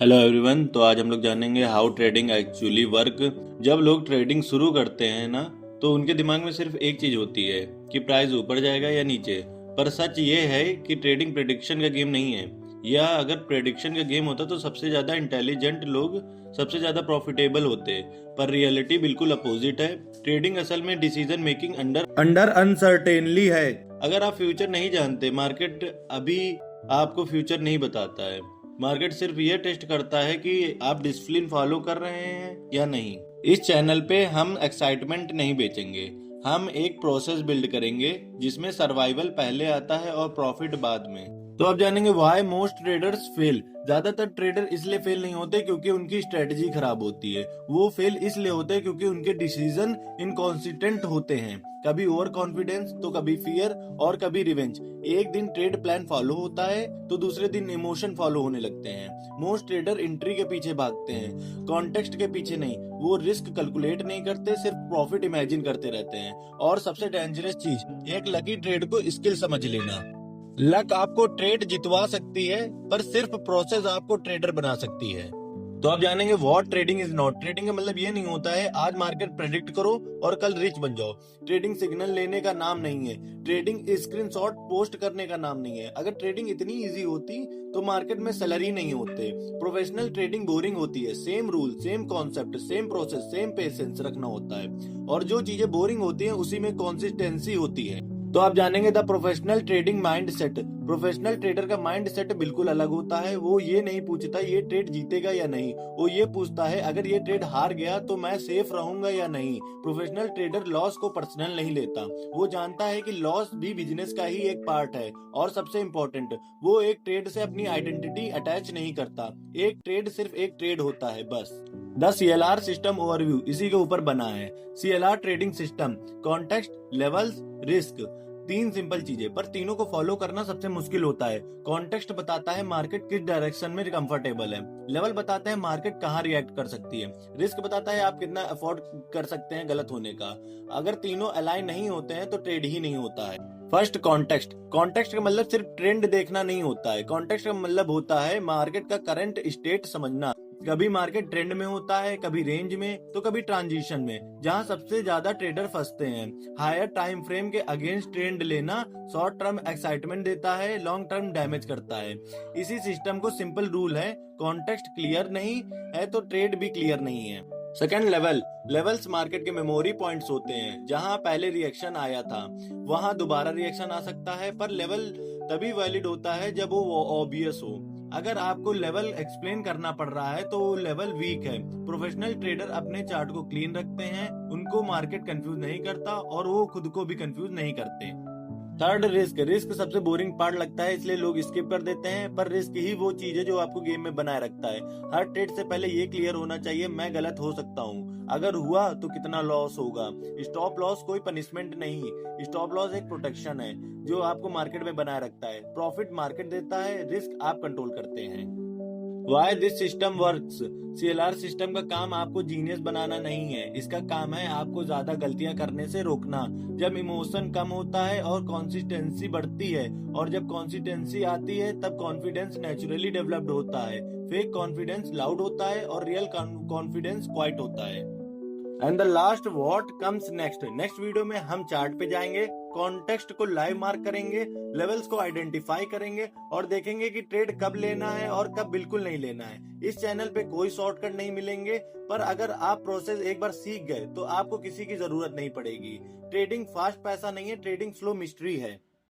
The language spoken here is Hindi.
Hello everyone. तो आज हम लोग जानेंगे हाउ ट्रेडिंग एक्चुअली वर्क। जब लोग ट्रेडिंग शुरू करते हैं ना, तो उनके दिमाग में सिर्फ एक चीज होती है कि प्राइस ऊपर जाएगा या नीचे। पर सच ये है कि ट्रेडिंग प्रेडिक्शन का गेम नहीं है। या अगर प्रेडिक्शन का गेम होता तो सबसे ज्यादा इंटेलिजेंट लोग सबसे ज्यादा प्रॉफिटेबल होते। पर रियलिटी बिल्कुल अपोजिट है। ट्रेडिंग असल में डिसीजन मेकिंग अंडर अंडर अनसर्टेनली है। अगर आप फ्यूचर नहीं जानते, मार्केट अभी आपको फ्यूचर नहीं बताता है। मार्केट सिर्फ ये टेस्ट करता है कि आप डिसिप्लिन फॉलो कर रहे हैं या नहीं। इस चैनल पे हम एक्साइटमेंट नहीं बेचेंगे। हम एक प्रोसेस बिल्ड करेंगे जिसमें सर्वाइवल पहले आता है और प्रॉफिट बाद में। तो अब जानेंगे व्हाई मोस्ट ट्रेडर्स फेल। ज्यादातर ट्रेडर इसलिए फेल नहीं होते क्योंकि उनकी स्ट्रेटजी खराब होती है। वो फेल इसलिए होते हैं क्योंकि उनके डिसीजन इनकॉन्सिस्टेंट होते हैं। कभी ओवर कॉन्फिडेंस तो कभी फियर और कभी रिवेंज। एक दिन ट्रेड प्लान फॉलो होता है तो दूसरे दिन इमोशन फॉलो होने लगते हैं। मोस्ट ट्रेडर एंट्री के पीछे भागते हैं, कॉन्टेक्स्ट के पीछे नहीं। वो रिस्क कैलकुलेट नहीं करते, सिर्फ प्रॉफिट इमेजिन करते रहते हैं। और सबसे डेंजरस चीज, एक लकी ट्रेड को स्किल समझ लेना। लक आपको ट्रेड जितवा सकती है, पर सिर्फ प्रोसेस आपको ट्रेडर बना सकती है। तो आप जानेंगे what trading is not. Trading का मतलब ये नहीं होता है आज मार्केट प्रेडिक्ट करो और कल रिच बन जाओ। ट्रेडिंग सिग्नल लेने का नाम नहीं है। ट्रेडिंग स्क्रीनशॉट पोस्ट करने का नाम नहीं है। अगर ट्रेडिंग इतनी इजी होती तो मार्केट में सैलरी नहीं होते। प्रोफेशनल ट्रेडिंग बोरिंग होती है। Same rule, same concept, same process, same patience रखना होता है। और जो चीजें बोरिंग होती है उसी में कंसिस्टेंसी होती है। तो आप जानेंगे the professional trading mind set. Professional trader का माइंड सेट बिल्कुल अलग होता है। वो ये नहीं पूछता ये ट्रेड जीतेगा या नहीं, वो ये पूछता है अगर ये ट्रेड हार गया तो मैं सेफ रहूंगा या नहीं। प्रोफेशनल ट्रेडर लॉस को पर्सनल नहीं लेता। वो जानता है कि लॉस भी बिजनेस का ही एक पार्ट है। और सबसे इम्पोर्टेंट, वो एक ट्रेड से अपनी आइडेंटिटी अटैच नहीं करता। एक ट्रेड सिर्फ एक ट्रेड होता है बस। द CLR सिस्टम ओवरव्यू इसी के ऊपर बना है। CLR trading system, context, levels, risk. तीन सिंपल चीजें, पर तीनों को फॉलो करना सबसे मुश्किल होता है। कॉन्टेक्स्ट बताता है मार्केट किस डायरेक्शन में कंफर्टेबल है। लेवल बताता है मार्केट कहाँ रिएक्ट कर सकती है। रिस्क बताता है आप कितना अफोर्ड कर सकते हैं गलत होने का। अगर तीनों अलाइन नहीं होते हैं तो ट्रेड ही नहीं होता है। First, context. कॉन्टेक्स्ट का मतलब सिर्फ ट्रेंड देखना नहीं होता है। कॉन्टेक्स्ट का मतलब होता है मार्केट का करंट स्टेट समझना। कभी मार्केट ट्रेंड में होता है, कभी रेंज में, तो कभी ट्रांजिशन में, जहां सबसे ज्यादा ट्रेडर फंसते हैं। हायर टाइम फ्रेम के अगेंस्ट ट्रेंड लेना शॉर्ट टर्म एक्साइटमेंट देता है, लॉन्ग टर्म डैमेज करता है। इसी सिस्टम को सिंपल रूल है, कॉन्टेक्स्ट क्लियर नहीं है तो ट्रेड भी क्लियर नहीं है। Second, level. लेवल्स मार्केट के मेमोरी पॉइंट्स होते हैं। जहां पहले रिएक्शन आया था वहां दोबारा रिएक्शन आ सकता है, पर लेवल तभी वैलिड होता है जब वो ऑब्वियस हो। अगर आपको लेवल एक्सप्लेन करना पड़ रहा है तो लेवल वीक है। प्रोफेशनल ट्रेडर अपने चार्ट को क्लीन रखते हैं, उनको मार्केट कंफ्यूज नहीं करता और वो खुद को भी कंफ्यूज नहीं करते। Third, risk. रिस्क सबसे बोरिंग पार्ट लगता है इसलिए लोग स्किप कर देते हैं, पर रिस्क ही वो चीज है जो आपको गेम में बनाए रखता है। हर ट्रेड से पहले ये क्लियर होना चाहिए मैं गलत हो सकता हूँ, अगर हुआ तो कितना लॉस होगा। स्टॉप लॉस कोई पनिशमेंट नहीं, स्टॉप लॉस एक प्रोटेक्शन है जो आपको मार्केट में बनाए रखता है। प्रॉफिट मार्केट देता है, रिस्क आप कंट्रोल करते हैं। Why this system works? CLR system का काम आपको जीनियस बनाना नहीं है, इसका काम है आपको ज्यादा गलतियां करने से रोकना। जब इमोशन कम होता है और कंसिस्टेंसी बढ़ती है, और जब कंसिस्टेंसी आती है तब कॉन्फिडेंस नेचुरली डेवलप्ड होता है। फेक कॉन्फिडेंस लाउड होता है और रियल कॉन्फिडेंस क्वाइट होता है। And the last, what comes next. Next video में हम चार्ट पे जाएंगे, कॉन्टेक्स्ट को लाइव मार्क करेंगे, लेवल्स को आइडेंटिफाई करेंगे और देखेंगे कि ट्रेड कब लेना है और कब बिल्कुल नहीं लेना है। इस चैनल पे कोई शॉर्टकट नहीं मिलेंगे, पर अगर आप प्रोसेस एक बार सीख गए तो आपको किसी की जरूरत नहीं पड़ेगी। ट्रेडिंग फास्ट पैसा नहीं है, ट्रेडिंग स्लो मिस्ट्री है।